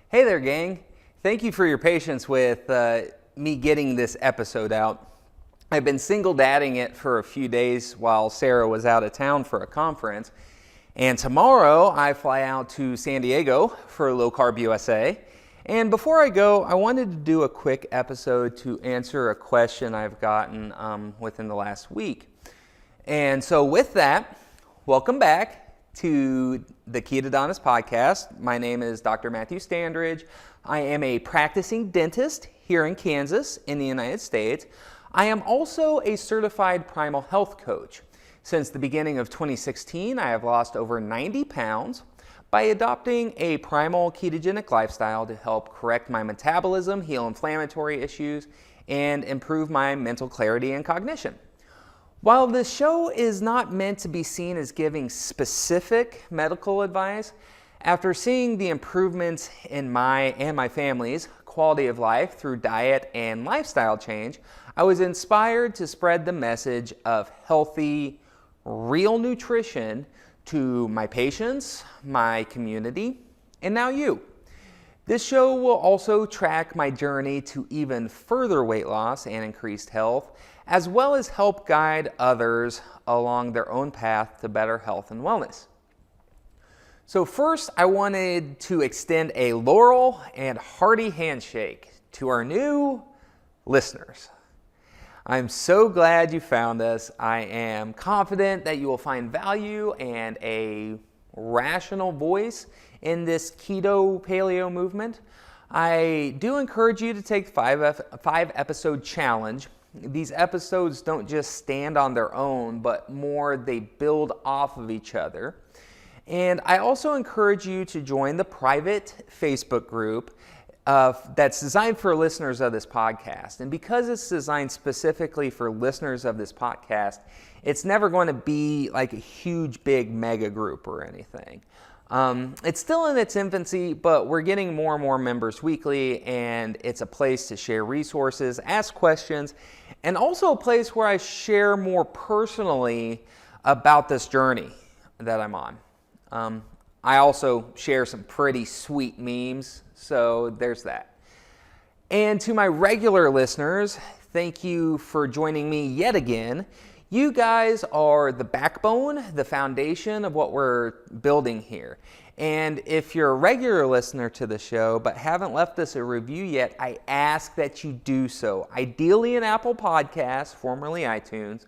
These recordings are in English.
Hey there, gang. Thank you for your patience with me getting this episode out. I've been single dadding it for a few days while Sarah was out of town for a conference. And tomorrow I fly out to San Diego for Low Carb USA. And before I go, I wanted to do a quick episode to answer a question I've gotten within the last week. And so with that, welcome back to the Ketodontist podcast. My name is Dr. Matthew Standridge. I am a practicing dentist here in Kansas in the United States. I am also a certified primal health coach. Since the beginning of 2016, I have lost over 90 pounds by adopting a primal ketogenic lifestyle to help correct my metabolism, heal inflammatory issues, and improve my mental clarity and cognition. While this show is not meant to be seen as giving specific medical advice, after seeing the improvements in my and my family's quality of life through diet and lifestyle change, I was inspired to spread the message of healthy, real nutrition to my patients, my community, and now you. This show will also track my journey to even further weight loss and increased health, as well as help guide others along their own path to better health and wellness. So first, I wanted to extend a laurel and hearty handshake to our new listeners. I'm so glad you found us. I am confident that you will find value and a rational voice in this keto paleo movement. I do encourage you to take the 5 episode challenge. These episodes don't just stand on their own, but more they build off of each other. And I also encourage you to join the private Facebook group that's designed for listeners of this podcast. And because it's designed specifically for listeners of this podcast, it's never going to be like a huge, big mega group or anything. It's still in its infancy, but we're getting more and more members weekly, and it's a place to share resources, ask questions, and also a place where I share more personally about this journey that I'm on. I also share some pretty sweet memes, so there's that. And to my regular listeners, thank you for joining me yet again. You guys are the backbone, the foundation of what we're building here. And if you're a regular listener to the show but haven't left us a review yet, I ask that you do so. Ideally in Apple Podcasts, formerly iTunes.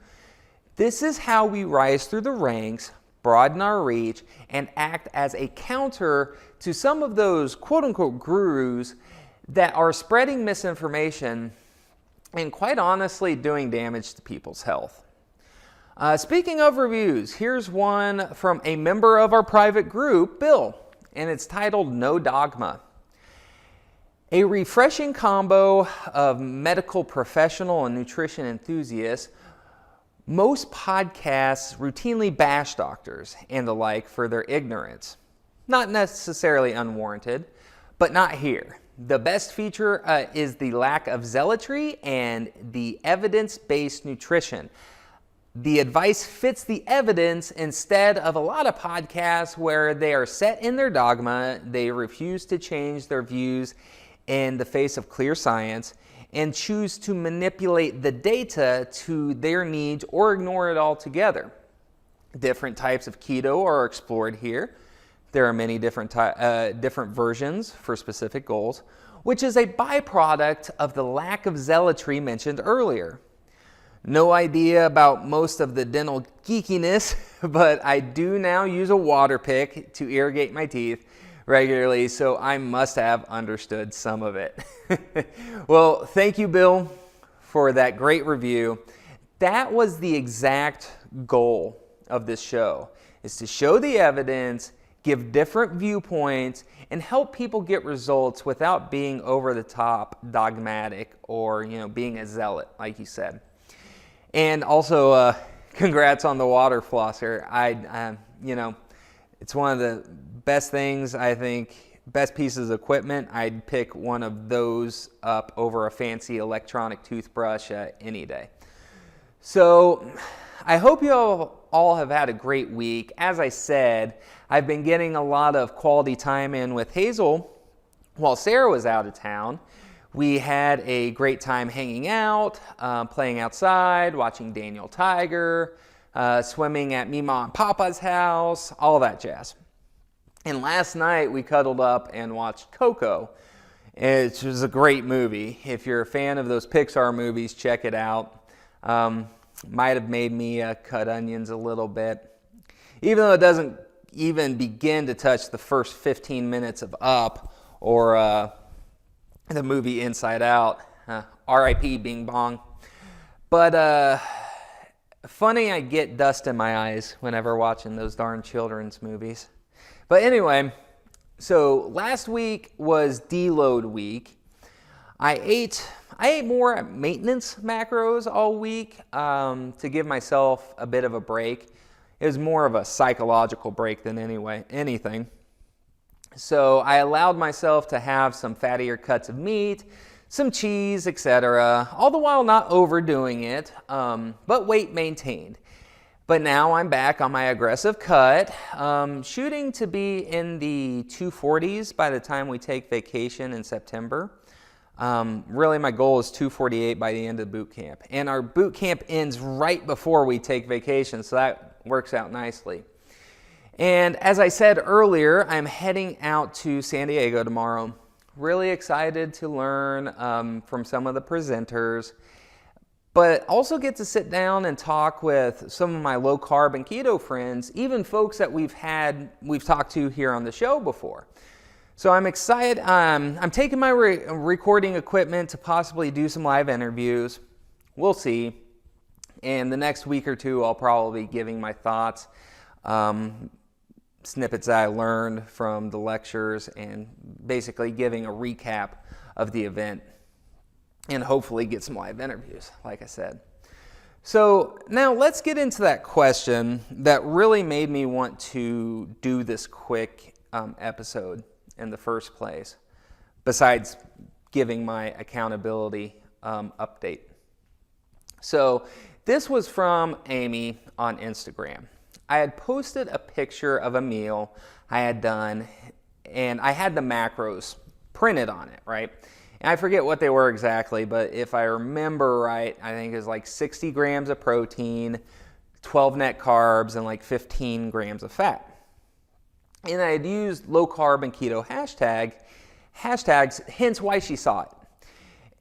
This is how we rise through the ranks, broaden our reach, and act as a counter to some of those quote-unquote gurus that are spreading misinformation and quite honestly doing damage to people's health. Speaking of reviews, here's one from a member of our private group, Bill, and it's titled No Dogma. A refreshing combo of medical professional and nutrition enthusiasts. Most podcasts routinely bash doctors and the like for their ignorance. Not necessarily unwarranted, but not here. The best feature is the lack of zealotry and the evidence-based nutrition. The advice fits the evidence instead of a lot of podcasts where they are set in their dogma, they refuse to change their views in the face of clear science, and choose to manipulate the data to their needs or ignore it altogether. Different types of keto are explored here. There are many different versions for specific goals, which is a byproduct of the lack of zealotry mentioned earlier. No idea about most of the dental geekiness, but I do now use a water pick to irrigate my teeth regularly, so I must have understood some of it. Well, thank you, Bill, for that great review. That was the exact goal of this show, is to show the evidence, give different viewpoints, and help people get results without being over the top dogmatic or, being a zealot, like you said. And also, congrats on the water flosser. It's one of the best things, I think, best pieces of equipment. I'd pick one of those up over a fancy electronic toothbrush any day. So I hope you all have had a great week. As I said, I've been getting a lot of quality time in with Hazel while Sarah was out of town, we had a great time hanging out, playing outside, watching Daniel Tiger, swimming at Mima and Papa's house, all that jazz. And last night we cuddled up and watched Coco. It was a great movie. If you're a fan of those Pixar movies, check it out. Might have made me cut onions a little bit. Even though it doesn't even begin to touch the first 15 minutes of Up or the movie Inside Out. R.I.P. Bing Bong. But funny, I get dust in my eyes whenever watching those darn children's movies. But anyway, so last week was deload week. I ate more maintenance macros all week to give myself a bit of a break. It was more of a psychological break than anything. So I allowed myself to have some fattier cuts of meat, some cheese, etc., all the while not overdoing it, but weight maintained. But now I'm back on my aggressive cut, shooting to be in the 240s by the time we take vacation in September. Really, my goal is 248 by the end of boot camp. And our boot camp ends right before we take vacation, so that works out nicely. And as I said earlier, I'm heading out to San Diego tomorrow. Really excited to learn from some of the presenters, but also get to sit down and talk with some of my low carb and keto friends, even folks that we've talked to here on the show before. So I'm excited. I'm taking my recording equipment to possibly do some live interviews. We'll see. And the next week or two, I'll probably be giving my thoughts, snippets that I learned from the lectures, and basically giving a recap of the event, and hopefully get some live interviews, like I said. So now let's get into that question that really made me want to do this quick episode in the first place, besides giving my accountability update. So this was from Amy on Instagram. I had posted a picture of a meal I had done, and I had the macros printed on it, right? And I forget what they were exactly, but if I remember right, I think it was like 60 grams of protein, 12 net carbs, and like 15 grams of fat. And I had used low carb and keto hashtags, hence why she saw it.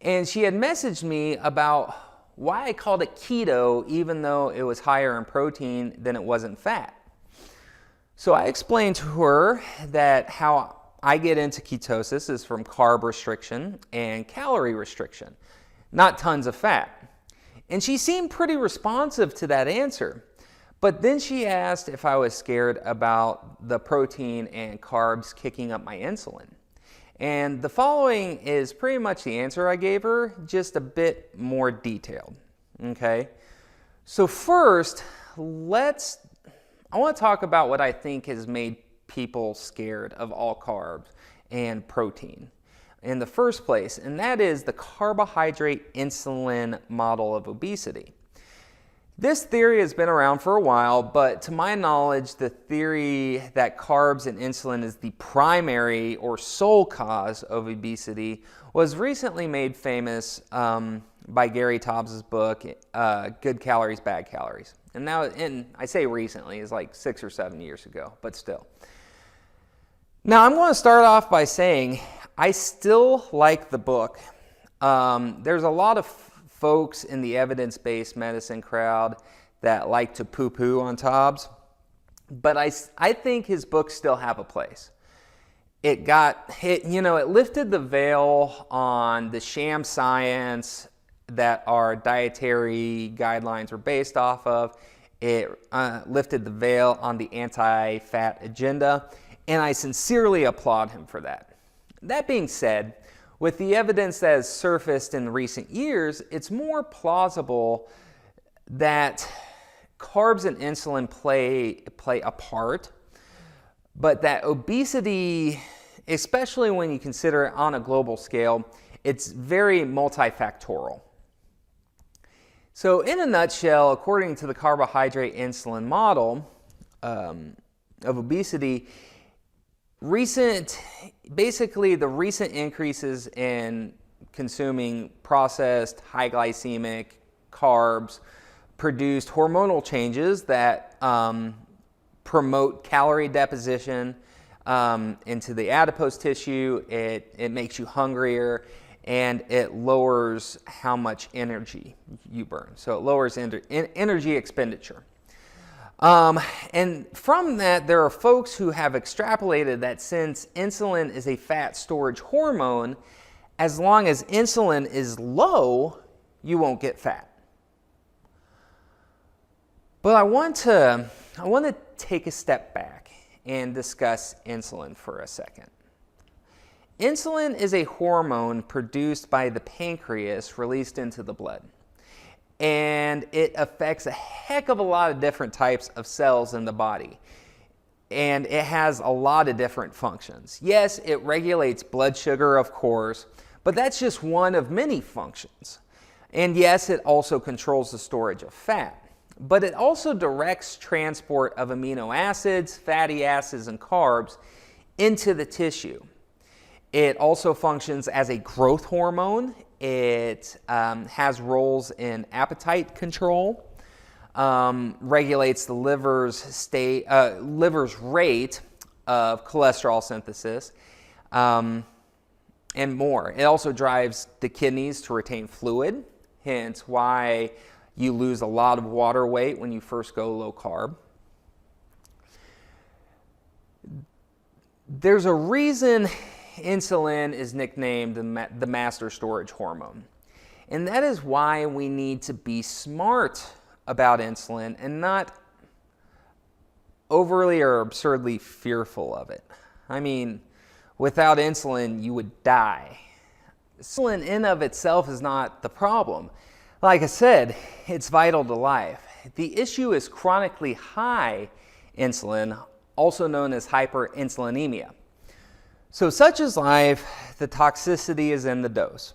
And she had messaged me about why I called it keto even though it was higher in protein than it was in fat. So I explained to her that how I get into ketosis is from carb restriction and calorie restriction, not tons of fat. And she seemed pretty responsive to that answer. But then she asked if I was scared about the protein and carbs kicking up my insulin. And the following is pretty much the answer I gave her, just a bit more detailed. Okay? So first, I want to talk about what I think has made people scared of all carbs and protein in the first place, and that is the carbohydrate-insulin model of obesity. This theory has been around for a while, but to my knowledge, the theory that carbs and insulin is the primary or sole cause of obesity was recently made famous by Gary Taubes' book, Good Calories, Bad Calories. And I say recently, it's like 6 or 7 years ago, but still. Now, I'm going to start off by saying I still like the book. There's a lot of folks in the evidence-based medicine crowd that like to poo-poo on Taubes, but I think his books still have a place. It lifted the veil on the sham science that our dietary guidelines were based off of. It lifted the veil on the anti-fat agenda, and I sincerely applaud him for that. That being said, with the evidence that has surfaced in recent years, it's more plausible that carbs and insulin play a part, but that obesity, especially when you consider it on a global scale, it's very multifactorial. So in a nutshell, according to the carbohydrate-insulin model of obesity, recent basically the recent increases in consuming processed, high glycemic carbs produced hormonal changes that promote calorie deposition into the adipose tissue. It makes you hungrier, and it lowers how much energy you burn. So it lowers energy expenditure. And from that, there are folks who have extrapolated that since insulin is a fat storage hormone, as long as insulin is low, you won't get fat. But I want to take a step back and discuss insulin for a second. Insulin is a hormone produced by the pancreas released into the blood. And it affects a heck of a lot of different types of cells in the body. And it has a lot of different functions. Yes, it regulates blood sugar, of course, but that's just one of many functions. And yes, it also controls the storage of fat. But it also directs transport of amino acids, fatty acids, and carbs into the tissue. It also functions as a growth hormone. It has roles in appetite control, regulates the liver's rate of cholesterol synthesis, and more. It also drives the kidneys to retain fluid, hence why you lose a lot of water weight when you first go low carb. There's a reason insulin is nicknamed the master storage hormone. And that is why we need to be smart about insulin and not overly or absurdly fearful of it. I mean, without insulin, you would die. Insulin in of itself is not the problem. Like I said, it's vital to life. The issue is chronically high insulin, also known as hyperinsulinemia. So such is life, the toxicity is in the dose.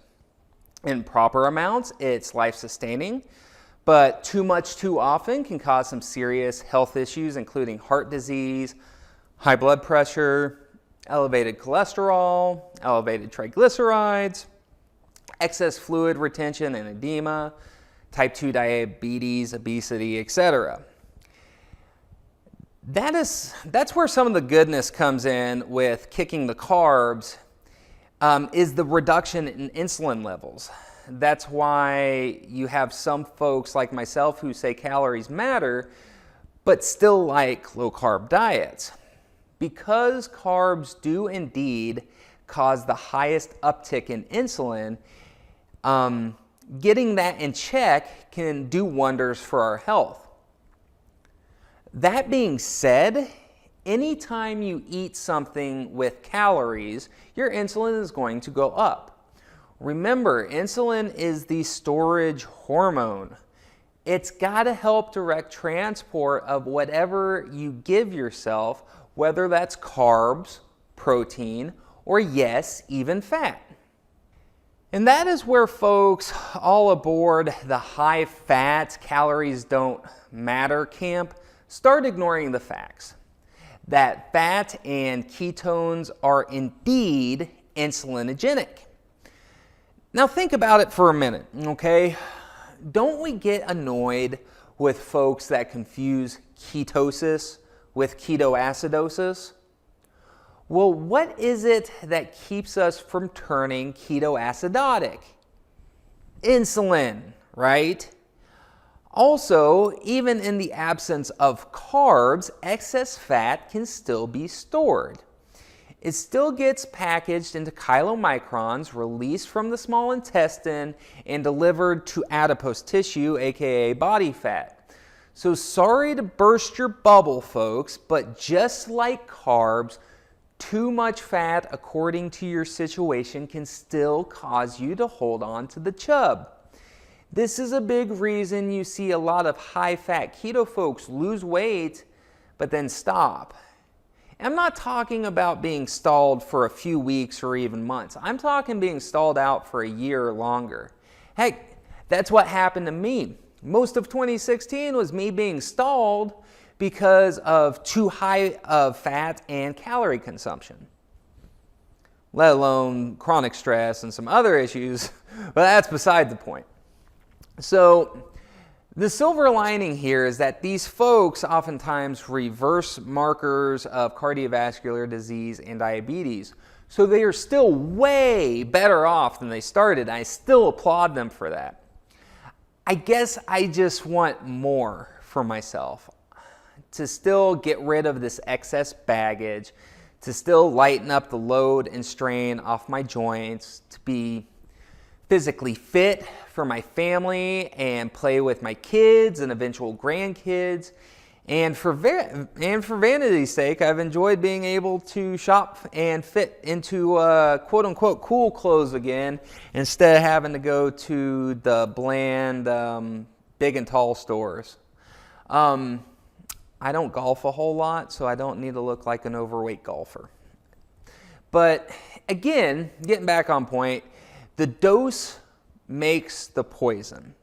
In proper amounts, it's life-sustaining, but too much too often can cause some serious health issues, including heart disease, high blood pressure, elevated cholesterol, elevated triglycerides, excess fluid retention and edema, type 2 diabetes, obesity, etc. That's where some of the goodness comes in with kicking the carbs, is the reduction in insulin levels. That's why you have some folks like myself who say calories matter, but still like low carb diets. Because carbs do indeed cause the highest uptick in insulin, getting that in check can do wonders for our health. That being said, anytime you eat something with calories, your insulin is going to go up. Remember, insulin is the storage hormone. It's got to help direct transport of whatever you give yourself, whether that's carbs, protein, or yes, even fat. And that is where folks all aboard the high fat, calories don't matter camp start ignoring the facts that fat and ketones are indeed insulinogenic. Now think about it for a minute, okay? Don't we get annoyed with folks that confuse ketosis with ketoacidosis? Well, what is it that keeps us from turning ketoacidotic? Insulin, right? Also, even in the absence of carbs, excess fat can still be stored. It still gets packaged into chylomicrons, released from the small intestine, and delivered to adipose tissue, aka body fat. So sorry to burst your bubble, folks, but just like carbs, too much fat, according to your situation, can still cause you to hold on to the chub. This is a big reason you see a lot of high-fat keto folks lose weight, but then stop. I'm not talking about being stalled for a few weeks or even months. I'm talking being stalled out for a year or longer. Heck, that's what happened to me. Most of 2016 was me being stalled because of too high of fat and calorie consumption. let alone chronic stress and some other issues, but that's beside the point. So the silver lining here is that these folks oftentimes reverse markers of cardiovascular disease and diabetes. So they are still way better off than they started. I still applaud them for that. I guess I just want more for myself, to still get rid of this excess baggage, to still lighten up the load and strain off my joints, to be physically fit for my family and play with my kids and eventual grandkids. And for vanity's sake, I've enjoyed being able to shop and fit into quote unquote cool clothes again, instead of having to go to the bland big and tall stores. I don't golf a whole lot, so I don't need to look like an overweight golfer. But again, getting back on point, the dose makes the poison.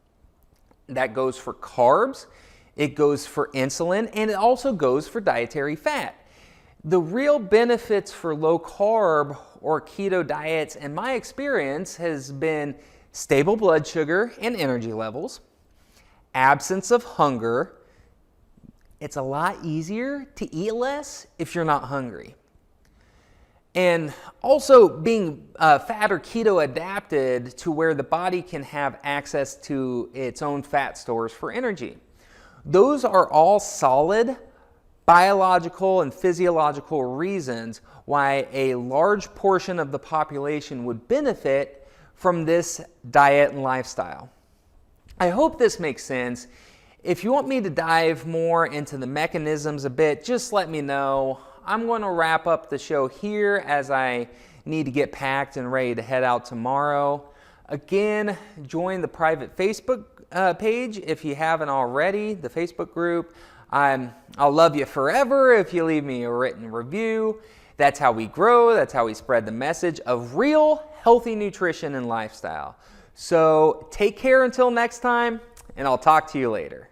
That goes for carbs, it goes for insulin, and it also goes for dietary fat. The real benefits for low carb or keto diets, in my experience, has been stable blood sugar and energy levels, absence of hunger. It's a lot easier to eat less if you're not hungry. And also being fat or keto adapted to where the body can have access to its own fat stores for energy. Those are all solid biological and physiological reasons why a large portion of the population would benefit from this diet and lifestyle. I hope this makes sense. If you want me to dive more into the mechanisms a bit, just let me know. I'm going to wrap up the show here as I need to get packed and ready to head out tomorrow. Again, join the private Facebook page if you haven't already, the Facebook group. I'll love you forever if you leave me a written review. That's how we grow. That's how we spread the message of real healthy nutrition and lifestyle. So take care until next time, and I'll talk to you later.